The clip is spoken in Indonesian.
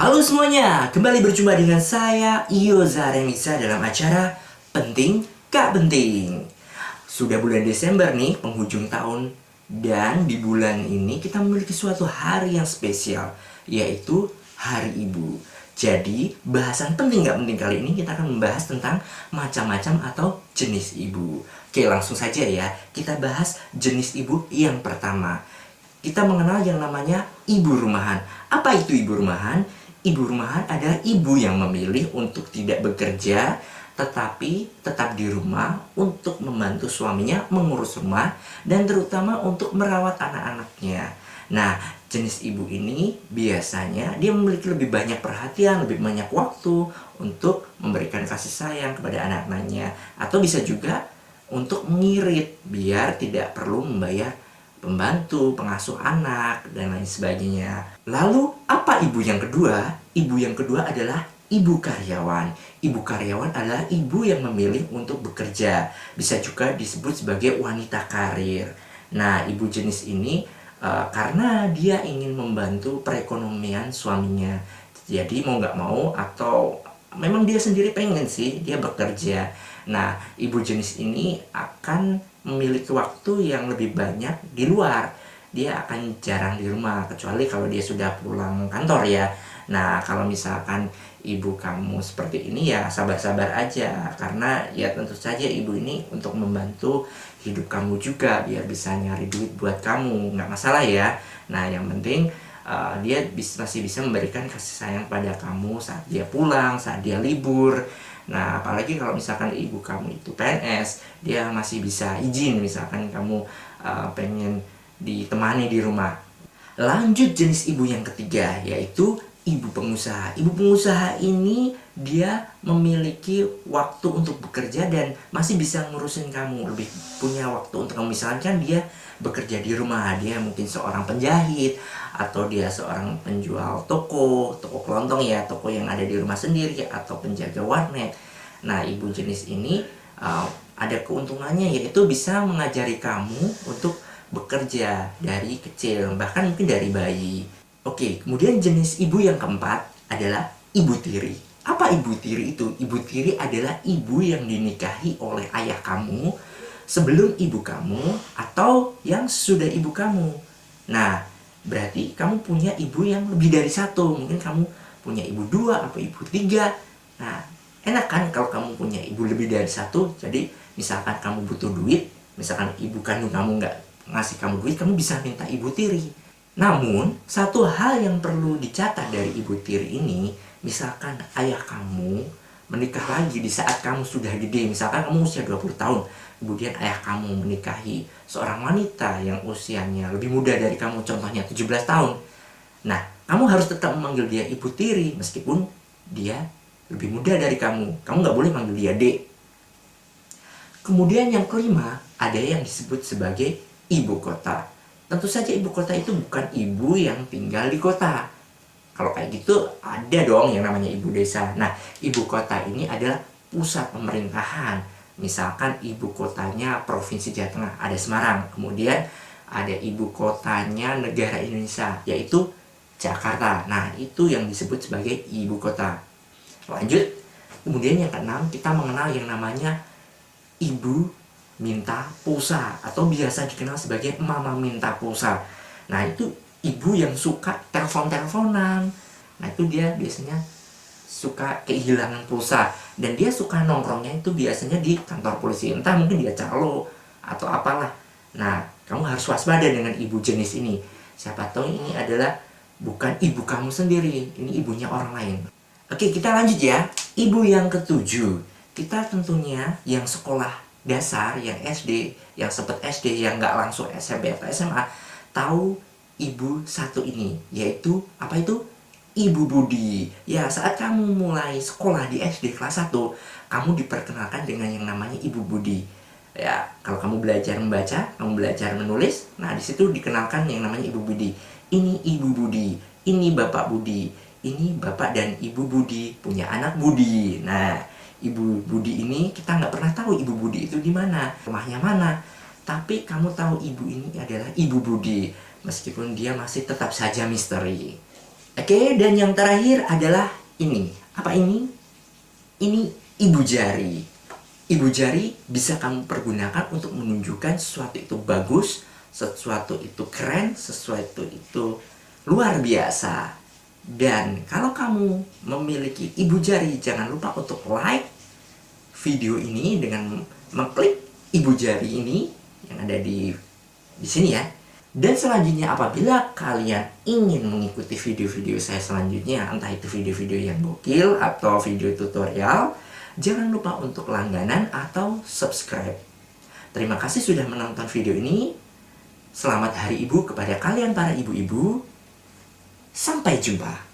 Halo semuanya, kembali berjumpa dengan saya Ioza Remisa dalam acara Penting Gak Penting. Sudah bulan Desember nih, penghujung tahun. Dan di bulan ini kita memiliki suatu hari yang spesial, yaitu Hari Ibu. Jadi, bahasan penting gak penting kali ini kita akan membahas tentang macam-macam atau jenis ibu. Oke, langsung saja ya, kita bahas jenis ibu yang pertama. Kita mengenal yang namanya ibu rumahan. Apa itu ibu rumahan? Ibu rumahan adalah ibu yang memilih untuk tidak bekerja, tetapi tetap di rumah untuk membantu suaminya mengurus rumah dan terutama untuk merawat anak-anaknya. Nah, jenis ibu ini biasanya dia memiliki lebih banyak perhatian, lebih banyak waktu untuk memberikan kasih sayang kepada anak-anaknya. Atau bisa juga untuk mengirit biar tidak perlu membayar pembantu, pengasuh anak, dan lain sebagainya. Lalu, apa ibu yang kedua? Ibu yang kedua adalah ibu karyawan. Ibu karyawan adalah ibu yang memilih untuk bekerja. Bisa juga disebut sebagai wanita karir. Nah, ibu jenis ini karena dia ingin membantu perekonomian suaminya. Jadi mau nggak mau atau memang dia sendiri pengen sih dia bekerja. Nah, ibu jenis ini akan memiliki waktu yang lebih banyak di luar. Dia akan jarang di rumah, kecuali kalau dia sudah pulang kantor ya. Nah, kalau misalkan ibu kamu seperti ini ya sabar-sabar aja. Karena ya tentu saja ibu ini untuk membantu hidup kamu juga, biar bisa nyari duit buat kamu. Nggak masalah ya. Nah, yang penting dia masih bisa memberikan kasih sayang pada kamu saat dia pulang, saat dia libur. Nah, apalagi kalau misalkan ibu kamu itu PNS, dia masih bisa izin misalkan kamu pengen ditemani di rumah. Lanjut jenis ibu yang ketiga, yaitu ibu pengusaha. Ibu pengusaha ini dia memiliki waktu untuk bekerja dan masih bisa ngurusin kamu, lebih punya waktu untuk kamu. Misalkan dia bekerja di rumah, dia mungkin seorang penjahit atau dia seorang penjual toko kelontong ya, toko yang ada di rumah sendiri atau penjaga warnet. Nah, ibu jenis ini ada keuntungannya, yaitu bisa mengajari kamu untuk bekerja dari kecil, bahkan mungkin dari bayi. Oke, kemudian jenis ibu yang keempat adalah ibu tiri. Apa ibu tiri itu? Ibu tiri adalah ibu yang dinikahi oleh ayah kamu sebelum ibu kamu atau yang sudah ibu kamu. Nah, berarti kamu punya ibu yang lebih dari satu. Mungkin kamu punya ibu dua atau ibu tiga. Nah, enak kan kalau kamu punya ibu lebih dari satu. Jadi, misalkan kamu butuh duit, misalkan ibu kandung kamu nggak ngasih kamu duit, kamu bisa minta ibu tiri. Namun, satu hal yang perlu dicatat dari ibu tiri ini, misalkan ayah kamu menikah lagi di saat kamu sudah gede, misalkan kamu usia 20 tahun, kemudian ayah kamu menikahi seorang wanita yang usianya lebih muda dari kamu, contohnya 17 tahun. Nah, kamu harus tetap memanggil dia ibu tiri, meskipun dia lebih muda dari kamu. Kamu nggak boleh manggil dia dek. Kemudian yang kelima, ada yang disebut sebagai ibu kota. Tentu saja ibu kota itu bukan ibu yang tinggal di kota. Kalau kayak gitu ada dong yang namanya ibu desa. Nah, ibu kota ini adalah pusat pemerintahan. Misalkan ibu kotanya Provinsi Jawa Tengah, ada Semarang. Kemudian ada ibu kotanya negara Indonesia, yaitu Jakarta. Nah, itu yang disebut sebagai ibu kota. Lanjut, kemudian yang keenam, kita mengenal yang namanya ibu minta pulsa atau biasa dikenal sebagai mama minta pulsa. Nah, itu ibu yang suka telepon-teleponan. Nah, itu dia biasanya suka kehilangan pulsa dan dia suka nongkrongnya itu biasanya di kantor polisi, entah mungkin dia calo atau apalah. Nah, kamu harus waspada dengan ibu jenis ini. Siapa tahu ini adalah bukan ibu kamu sendiri, ini ibunya orang lain. Oke, kita lanjut ya. Ibu yang ketujuh, kita tentunya yang sekolah dasar, yang SD, yang sempat SD, yang nggak langsung SMP atau SMA, tahu ibu satu ini, yaitu apa itu? Ibu Budi. Ya, saat kamu mulai sekolah di SD kelas 1, kamu diperkenalkan dengan yang namanya Ibu Budi. Ya, kalau kamu belajar membaca, kamu belajar menulis, nah di situ dikenalkan yang namanya Ibu Budi. Ini Ibu Budi, ini Bapak Budi, ini Bapak dan Ibu Budi punya anak Budi. Nah, Ibu Budi ini kita nggak pernah tahu Ibu Budi itu di mana, rumahnya mana. Tapi kamu tahu ibu ini adalah Ibu Budi, meskipun dia masih tetap saja misteri. Oke, dan yang terakhir adalah ini. Apa ini? Ini ibu jari. Ibu jari bisa kamu pergunakan untuk menunjukkan sesuatu itu bagus, sesuatu itu keren, sesuatu itu luar biasa. Dan kalau kamu memiliki ibu jari, jangan lupa untuk like video ini dengan mengklik ibu jari ini yang ada di sini ya. Dan selanjutnya apabila kalian ingin mengikuti video-video saya selanjutnya, entah itu video-video yang gokil atau video tutorial, jangan lupa untuk langganan atau subscribe. Terima kasih sudah menonton video ini. Selamat Hari Ibu kepada kalian para ibu-ibu. Sampai jumpa.